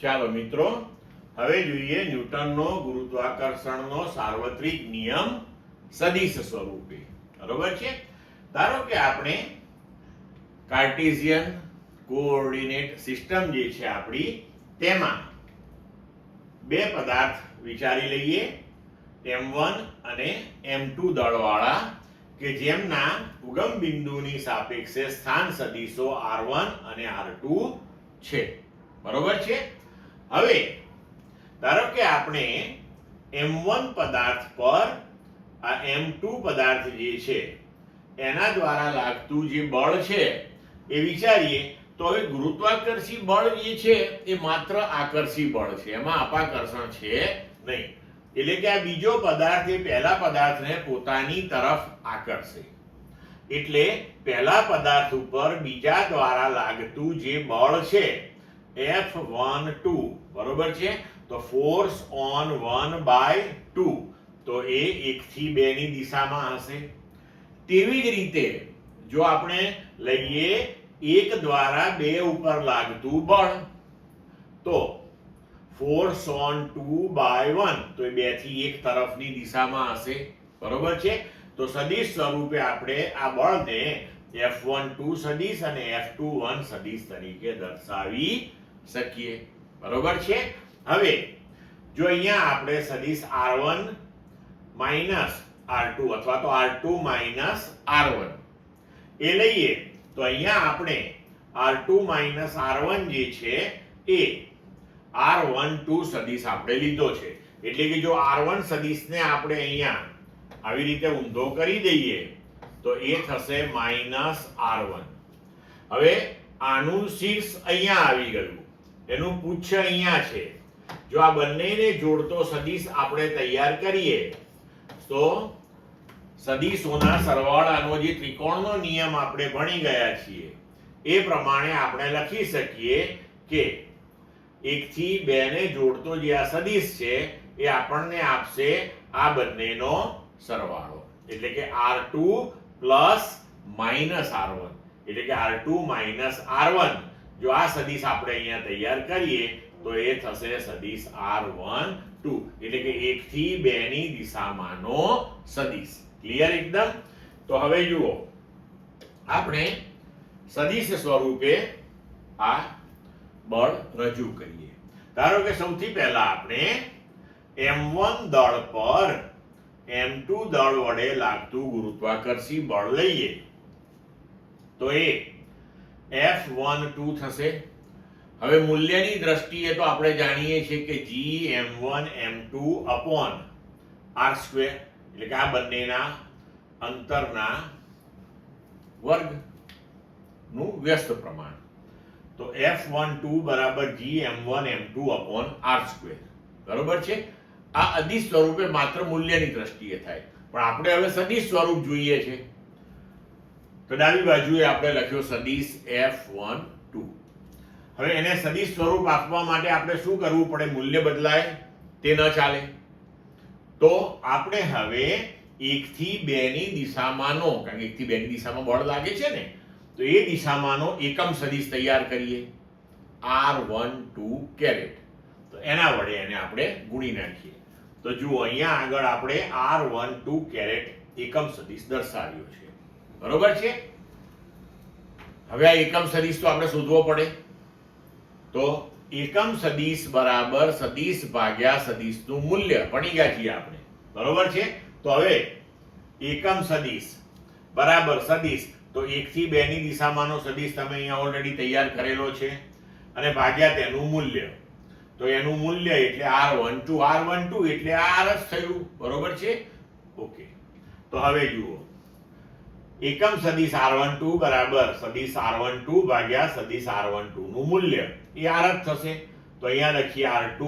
ચાલો મિત્રો, હવે જોઈએ ન્યૂટનનો ગુરુત્વાકર્ષણનો સાર્વત્રિક નિયમ સદિશ સ્વરૂપે. બરોબર છે. ધારો કે આપણે કાર્ટેશિયન કોઓર્ડિનેટ સિસ્ટમ જે છે આપણી, તેમાં બે પદાર્થ વિચારી લઈએ, m1 અને m2 દળવાળા, કે જેમના ઉગમ બિંદુની સાપેક્ષે સ્થાન સદિશો r1 અને r2 છે. બરોબર છે. હવે ધારો કે આપણે m1 પદાર્થ પર આ m2 પદાર્થ જે છે એના દ્વારા લાગતું જે બળ છે એ વિચારીએ, તો હવે ગુરુત્વાકર્ષી બળ જે છે એ માત્ર આકર્ષી બળ છે, એમાં અપાકર્ષણ છે નહીં. એટલે કે આ બીજો પદાર્થ એ પહેલા પદાર્થને પોતાની તરફ આકર્ષે, એટલે પહેલા પદાર્થ ઉપર બીજા દ્વારા લાગતું જે બળ છે F12, બરોબર છે, તો ફોર્સ ઓન 1/2, તો એ 1 થી 2 ની દિશામાં હશે. તેવી જ રીતે જો આપણે લઈએ 1 દ્વારા 2 ઉપર લાગતું બળ, તો ફોર્સ ઓન 2/1, તો એ 2 થી 1 તરફની દિશામાં હશે. બરોબર છે. તો સદિશ સ્વરૂપે આપણે આ બળને F12 સદિશ અને F21 સદિશ તરીકે દર્શાવી શકીએ. બરોબર છે. હવે જો અહીંયા આપણે સદિશ r1 r2 અથવા તો r2 r1 એ લઈએ, તો અહીંયા આપણે r2 r1 જે છે એ r12 સદિશ આપણે લીધો છે. એટલે કે જો r1 સદિશને આપણે અહીંયા આવી રીતે ઊંધો કરી દઈએ તો એ થશે -r1. હવે આનું શીર્ષ અહીંયા આવી ગયું, એનું પુચ્છ અહીંયા છે. જો આ બંનેને જોડતો સદિશ આપણે તૈયાર કરીએ તો સદિશોના સરવાળાનો જે ત્રિકોણનો નિયમ આપણે ભણી ગયા છીએ એ પ્રમાણે આપણે લખી શકીએ કે 1 થી 2 ને જોડતો જે આ સદિશ છે એ આપણને આપશે આ બંનેનો સરવાળો, એટલે કે r2 plus -r1, એટલે કે r2 r1. જો આ સદિશ આપણે અહીંયા તૈયાર કરીએ તો એ થશે સદિશ r12, એટલે કે 1 થી 2 ની દિશામાંનો સદિશ. ક્લિયર એકદમ? તો હવે જુઓ, આપણે સદિશ સ્વરૂપે આ બળ રજૂ કરીએ. ધારો કે સૌથી પહેલા આપણે m1 દળ પર m2 દળ વડે લાગતું ગુરુત્વાકર્ષી બળ લઈએ, તો એ F12 થશે. હવે મૂલ્યની દ્રષ્ટિએ તો આપણે જાણીએ છીએ કે Gm1 m2 upon r², એટલે કે આ બંનેના અંતરના વર્ગનું વ્યસ્ત પ્રમાણ. તો F12 બરાબર Gm1 m2 upon r². બરોબર છે. આ અદિશ સ્વરૂપે માત્ર મૂલ્યની દ્રષ્ટિએ થાય, પણ આપણે હવે સદિશ સ્વરૂપ જોઈએ છે, તો ડાબી બાજુએ આપણે લખ્યો સદિશ F12. હવે એને સદિશ સ્વરૂપ આપવા માટે આપણે શું કરવું પડે? મૂલ્ય બદલાય તે ન ચાલે. તો આપણે હવે 1 થી 2 ની દિશામાંનો, કારણ કે 1 થી 2 ની દિશામાં બળ લાગે છે ને, તો એ દિશામાંનો એકમ સદિશ તૈયાર કરીએ, r12 કેરેટ. તો એના વડે એને આપણે ગુણી નાખીએ. તો જુઓ, અહીંયા આગળ આપણે r12 કેરેટ એકમ સદિશ દર્શાવ્યો છે. બરોબર છે. હવે આ એકમ સદિશ તો આપણે શોધવો પડે, તો એકમ સદિશ બરાબર સદિશ ભાગ્યા સદિશનું મૂલ્ય ભણી ગયા છીએ આપણે. બરોબર છે. તો હવે એકમ સદિશ બરાબર સદિશ, તો 1 થી 2 ની દિશામાંનો સદિશ તમે અહીંયા ઓલરેડી તૈયાર કરેલો છે, અને ભાગ્યા તેનું મૂલ્ય. તો એનું મૂલ્ય એટલે r12 એટલે r જ થયું. બરોબર છે. ઓકે. તો હવે જુઓ, એકમ સદિશ r12 બરાબર સદિશ r12 ભાગ્યા સદિશ r12 નું મૂલ્ય એ r જ થશે. તો અહીંયા લખીએ r2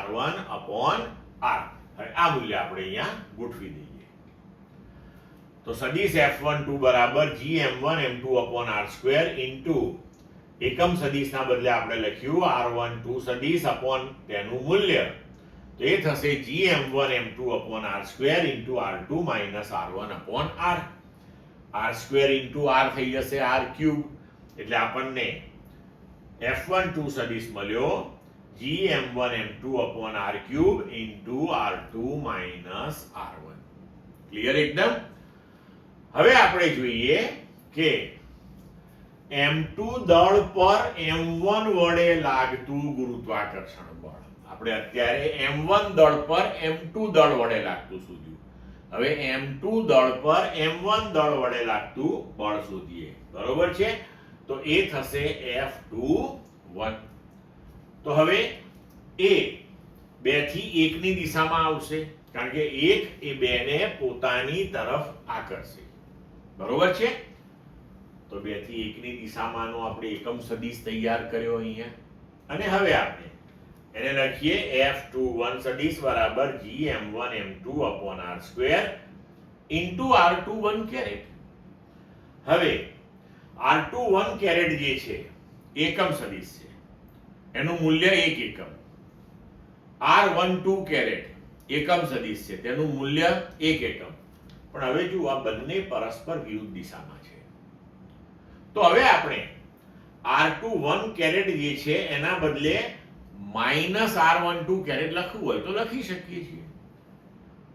r1 upon r. હવે આ મૂલ્ય આપણે અહીંયા ગોઠવી દઈએ. તો સદિશ f12 બરાબર Gm1 m2 upon r² into એકમ સદિશના બદલે આપણે લખ્યું r12 સદિશ upon તેનું મૂલ્ય, તો એ થશે Gm1 m2 upon r² into r2 r1 upon r. r² into r થઈ જશે r ક્યુબ, એટલે આપણને F12 સદિશ મળ્યો gm1m2 upon r cube into r2 minus r1. Clear એકદમ? હવે આપણે જોઈએ કે m2 દળ પર m1 વડે લાગતું ગુરુત્વાકર્ષણ બળ. આપણે અત્યારે m1 દળ પર m2 દળ વડે લાગતું શોધ્યું. હવે m2 દળ પર m1 દળ વડે લાગતું બળ શોધીએ. બરોબર છે? તો એ થશે F21. તો હવે એ 2 થી 1 ની દિશામાં આવશે, કારણ કે 1 એ 2 ને પોતાની તરફ આકર્ષે. બરોબર છે? તો 2 થી 1 ની દિશામાંનો આપણે એકમ સદિશ તૈયાર કર્યો અહીંયા. અને હવે આપણે એને લખીએ F21 સદિશ બરાબર gm1m2 upon r square into r21 caret. હવે r21 caret જે છે એકમ સદિશ છે, એનું મૂલ્ય 1 એકમ. r12 caret એકમ સદિશ છે, તેનું મૂલ્ય 1 એકમ. પણ હવે જુઓ, આ બંને પરસ્પર વિરુદ્ધ દિશામાં છે. તો હવે આપણે r21 caret જે છે એના બદલે માઇનસ r12 caret લખવું હોય તો લખી શકીએ છીએ.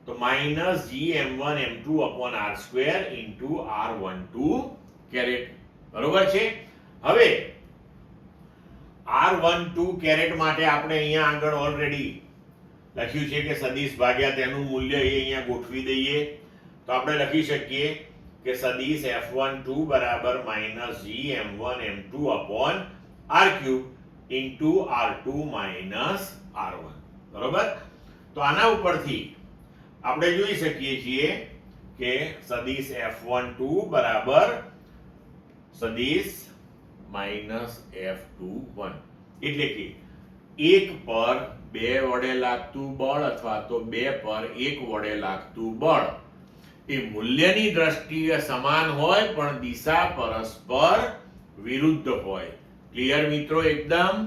તો minus gm1m2 upon r square into r12 caret. બરોબર છે? હવે r12 caret માટે આપણે અહીંયા આગળ ઓલરેડી લખ્યું છે કે સદિશ ભાગ્યા તેનું મૂલ્ય એ અહીંયા ગોઠવી દઈએ. તો આપણે લખી શકીએ કે સદિશ f12 બરાબર minus gm1m2 upon r cube into r2 minus r1. બરોબર? તો આના ઉપરથી આપણે જોઈ શકીએ છીએ કે સદિશ f12 બરાબર સદિશ માઇનસ f21. એટલે કે 1 પર 2 વડે લાગતું બળ અથવા તો 2 પર 1 વડે લાગતું બળ એ મૂલ્યની દ્રષ્ટિએ સમાન હોય પણ દિશા પરસ્પર વિરુદ્ધ હોય. ક્લિયર મિત્રો એકદમ?